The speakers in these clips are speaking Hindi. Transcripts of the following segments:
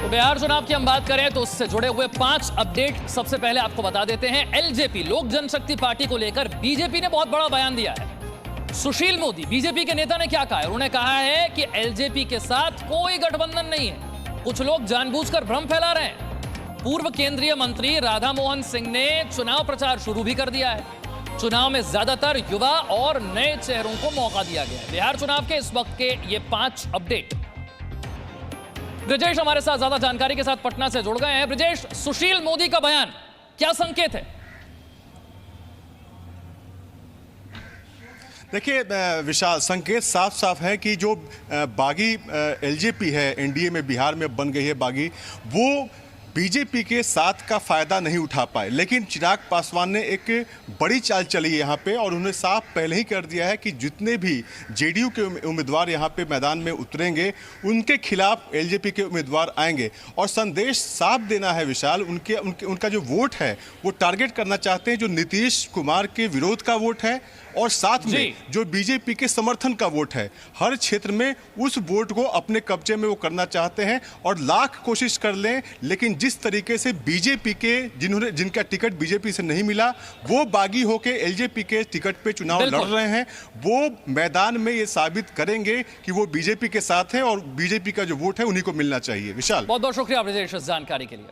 तो बिहार चुनाव की हम बात करें तो उससे जुड़े हुए 5 अपडेट सबसे पहले आपको बता देते हैं। एलजेपी लोक जनशक्ति पार्टी को लेकर बीजेपी ने बहुत बड़ा बयान दिया है। सुशील मोदी बीजेपी के नेता ने क्या कहा है? उन्होंने कहा है कि एलजेपी के साथ कोई गठबंधन नहीं है, कुछ लोग जानबूझकर भ्रम फैला रहे हैं। पूर्व केंद्रीय मंत्री राधा मोहन सिंह ने चुनाव प्रचार शुरू भी कर दिया है। चुनाव में ज्यादातर युवा और नए चेहरों को मौका दिया गया है। बिहार चुनाव के इस वक्त के ये 5 अपडेट। ब्रिजेश हमारे साथ ज्यादा जानकारी के साथ पटना से जुड़ गए हैं। ब्रिजेश, सुशील मोदी का बयान क्या संकेत है? देखिए विशाल, संकेत साफ साफ है कि जो बागी एलजेपी है, एनडीए में बिहार में बन गई है बागी, वो बीजेपी के साथ का फायदा नहीं उठा पाए। लेकिन चिराग पासवान ने एक बड़ी चाल चली यहाँ पे और उन्होंने साफ पहले ही कर दिया है कि जितने भी जेडीयू के उम्मीदवार यहाँ पे मैदान में उतरेंगे उनके खिलाफ एलजेपी के उम्मीदवार आएंगे। और संदेश साफ देना है विशाल, उनका जो वोट है वो टारगेट करना चाहते हैं जो नीतीश कुमार के विरोध का वोट है और साथ में जो बीजेपी के समर्थन का वोट है। हर क्षेत्र में उस वोट को अपने कब्जे में वो करना चाहते हैं और लाख कोशिश कर लें, लेकिन जिस तरीके से बीजेपी के जिनका टिकट बीजेपी से नहीं मिला वो बागी होके एलजेपी के टिकट पे चुनाव लड़ रहे हैं, वो मैदान में ये साबित करेंगे कि वो बीजेपी के साथ हैं और बीजेपी का जो वोट है उन्हीं को मिलना चाहिए। विशाल, बहुत बहुत शुक्रिया ब्रिजेश इस जानकारी के लिए।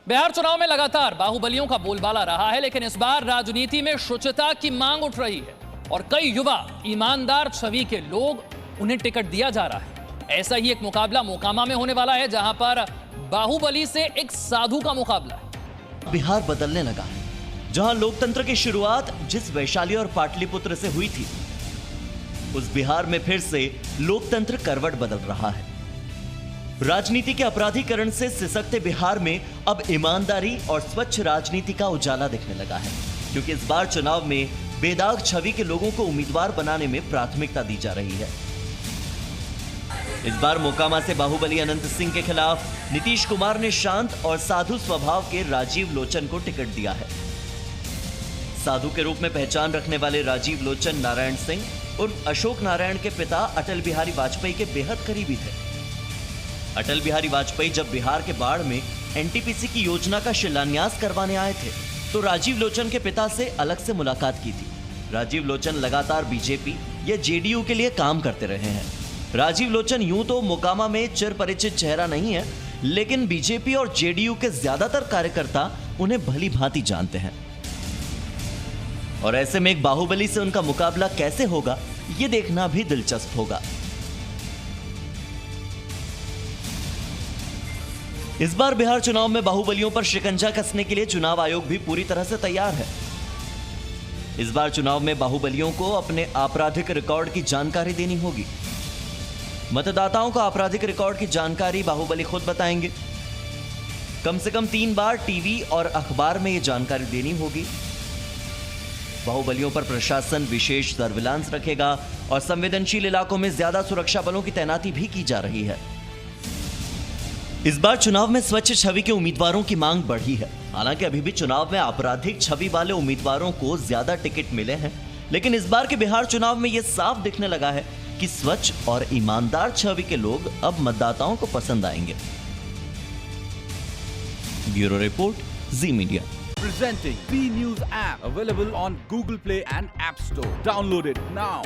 बिहार चुनाव में लगातार बाहुबलियों का बोलबाला रहा है, लेकिन इस बार राजनीति में शुचिता की मांग उठ रही है और कई युवा ईमानदार छवि के लोग उन्हें टिकट दिया जा रहा है। ऐसा ही एक मुकाबला मोकामा में होने वाला है, जहां पर बाहुबली से एक साधु का मुकाबला है। बिहार बदलने लगा है, जहां लोकतंत्र की शुरुआत जिस वैशाली और पाटलिपुत्र से हुई थी, उस बिहार में फिर से लोकतंत्र करवट बदल रहा है। राजनीति के अपराधीकरण से सिसकते बिहार में अब ईमानदारी और स्वच्छ राजनीति का उजाला दिखने लगा है, क्योंकि इस बार चुनाव में बेदाग छवि के लोगों को उम्मीदवार बनाने में प्राथमिकता दी जा रही है। इस बार मोकामा से बाहुबली अनंत सिंह के खिलाफ नीतीश कुमार ने शांत और साधु स्वभाव के राजीव लोचन को टिकट दिया है। साधु के रूप में पहचान रखने वाले राजीव लोचन नारायण सिंह उर्फ अशोक नारायण के पिता अटल बिहारी वाजपेयी के बेहद करीबी थे। अटल बिहारी वाजपेयी जब बिहार के बाढ़ में एनटीपीसी की योजना का शिलान्यास करवाने आए थे तो राजीव लोचन के पिता से अलग से मुलाकात की थी। राजीव लोचन लगातार बीजेपी या जेडीयू के लिए काम करते रहे हैं। राजीव लोचन यूं तो मोकामा में चिर परिचित चेहरा नहीं है, लेकिन बीजेपी और जेडीयू के ज्यादातर कार्यकर्ता उन्हें भली भांति जानते हैं। और ऐसे में एक बाहुबली से उनका मुकाबला कैसे होगा, यह देखना भी दिलचस्प होगा। इस बार बिहार चुनाव में बाहुबलियों पर शिकंजा कसने के लिए चुनाव आयोग भी पूरी तरह से तैयार है। इस बार चुनाव में बाहुबलियों को अपने आपराधिक रिकॉर्ड की जानकारी देनी होगी। मतदाताओं का आपराधिक रिकॉर्ड की जानकारी बाहुबली खुद बताएंगे। कम से कम 3 बार टीवी और अखबार में यह जानकारी देनी होगी। बाहुबलियों पर प्रशासन विशेष सर्विलांस रखेगा और संवेदनशील इलाकों में ज्यादा सुरक्षा बलों की तैनाती भी की जा रही है। इस बार चुनाव में स्वच्छ छवि के उम्मीदवारों की मांग बढ़ी है। हालांकि अभी भी चुनाव में आपराधिक छवि वाले उम्मीदवारों को ज्यादा टिकट मिले हैं, लेकिन इस बार के बिहार चुनाव में यह साफ दिखने लगा है कि स्वच्छ और ईमानदार छवि के लोग अब मतदाताओं को पसंद आएंगे। Bureau report, ji media. Presenting B News app available on Google Play and App Store. Download it now.